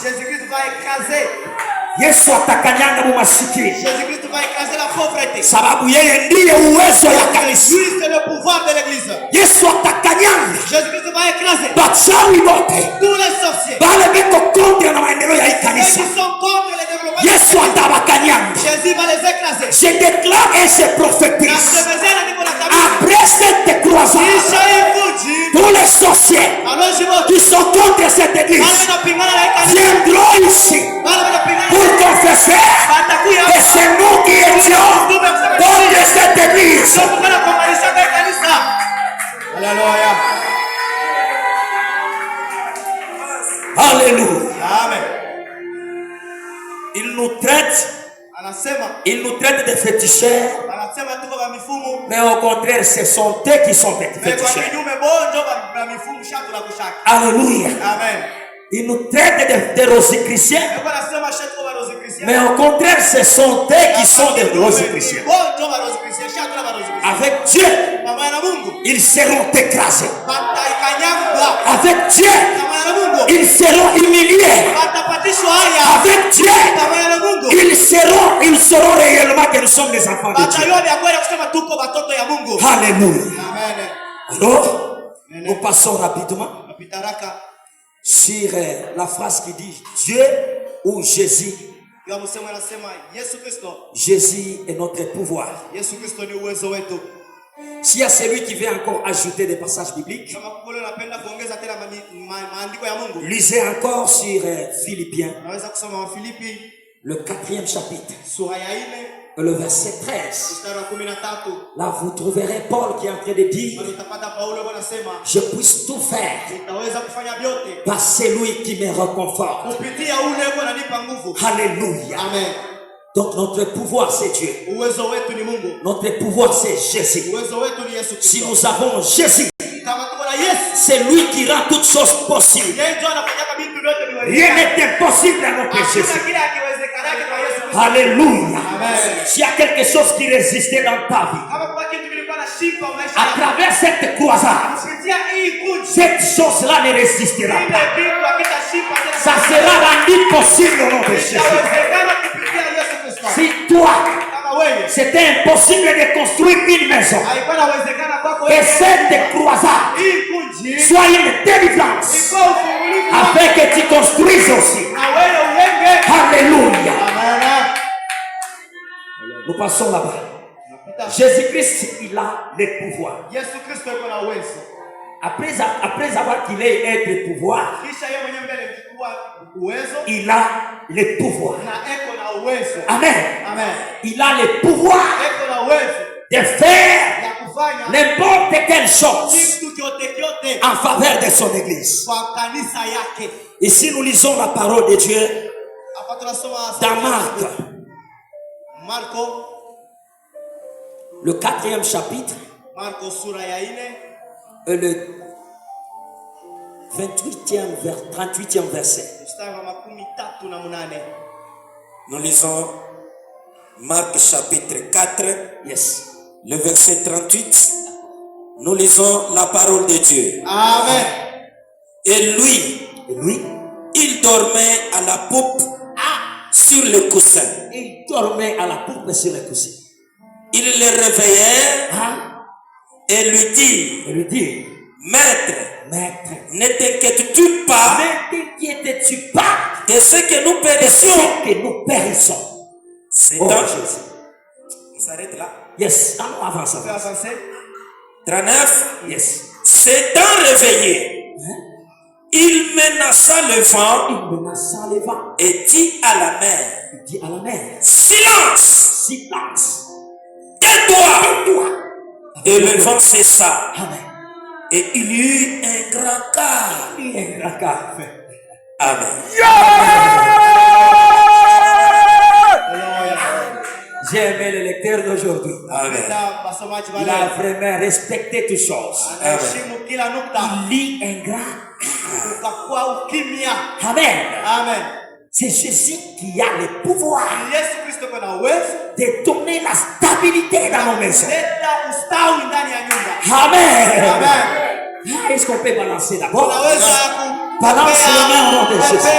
Jésus-Christ va écraser. Yesu atakanyanga mu masikini. Jésus-Christ va écraser la pauvreté. Sababu yeye ndiye uwezo ya kanisa. Lui c'est le pouvoir de l'église. Yesu atakanyanga. Jésus-Christ va écraser. Bachawi bote. Tous les sorciers. Bale beko contre na maendeleo ya kanisa. Ceux qui sont contre le développement. Yesu atabakanyanga. Jésus va les écraser. Je déclare et je prophétise. Après cette croisade, tous les sorciers qui sont contre cette église viendront ici pour confesser que c'est nous qui étions contre cette église. Alléluia. Alléluia. Amen. Il nous traite de féticheurs, mais au contraire, ce sont eux qui sont féticheurs. Alléluia. Amen. Il nous traite de rosicruciens, mais au contraire, ce sont eux qui sont des rosicruciens. Avec Dieu, ils seront écrasés. Avec Dieu, ils seront humiliés. Avec Dieu, ils sauront réellement que nous sommes des enfants de Dieu. Alléluia. Alors, nous passons rapidement sur la phrase qui dit Dieu ou Jésus. Jésus est notre pouvoir. S'il y a celui qui veut encore ajouter des passages bibliques, lisez encore sur Philippiens, le 4e chapitre, le verset 13. Là, vous trouverez Paul qui est en train de dire je puisse tout faire par celui qui me réconforte. Alléluia. Amen. Donc notre pouvoir c'est Dieu. Notre pouvoir c'est Jésus. Si nous avons Jésus, c'est lui qui rend toutes choses possibles. Rien n'est impossible à notre Jésus. Alléluia. S'il y a quelque chose qui résistait dans ta vie, à travers cette croisade, cette chose-là ne résistera pas. Ça sera rendu possible au nom de Jésus. Si toi, c'était impossible de construire une maison, que cette croisade soit une délivrance afin que tu construises aussi. Alléluia. Nous passons là-bas. Jésus-Christ, il a le pouvoir. Après avoir qu'il ait être pouvoir, il a le pouvoir. Amen. Il a le pouvoir de faire n'importe quelle chose en faveur de son église. Ici, nous lisons la parole de Dieu dans Marc, le 4e chapitre, le 38e verset. Nous lisons Marc chapitre 4, Yes. le verset 38. Nous lisons la parole de Dieu. Amen. Et lui, il dormait à la poupe sur le coussin. Il dormait à la poupe sur le coussin. Il le réveillait et lui dit, Maître, ne t'inquiètes-tu pas de ce que nous périssions? C'est Oh, un... Jésus. On s'arrête là. Yes. Allons avance. 39. Yes. S'étant réveillé, il menaça le vent et dit à la mer, silence, tais-toi. Et le vent cessa. Amen. Et il y eut un grand calme. Amen. J'ai aimé le lecteur d'aujourd'hui. Amen. Il a vraiment respecté toutes choses. Il lit un grand. Amen. C'est Jésus qui a le pouvoir de donner la stabilité dans nos maisons. Amen. Est-ce qu'on peut balancer d'abord? Balance les mains au nom de Jésus.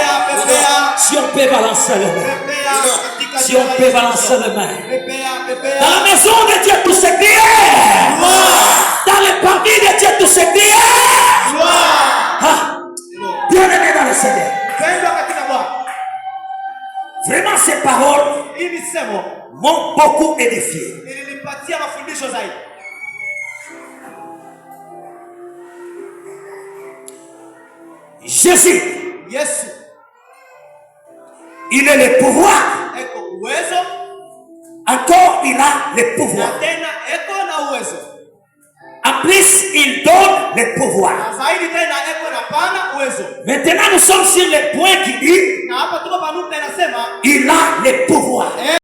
Si on peut balancer les mains. Pepea katika Si jina on la peut Yesu balancer Kristo. les mains. Pepea, pepea. Dans la maison de Dieu, tout se crie. Dans les parvis de Dieu, tout se crie. Gloire. Ah, bien-aimé dans le Seigneur. Pendwa katika Bwana. Vraiment, ces paroles Hii misemo m'ont beaucoup édifié. ilinipatia mafundisho zaidi. Jésus, Yesu il a le pouvoir. eko uwezo Encore, il a le na pouvoir. tena eko na uwezo. En plus, il donne le pouvoir. Na zaidi tena eko na pana uwezo. Maintenant, nous sommes sur le point qui dit Na hapa tuko panukta inasema il a le pouvoir.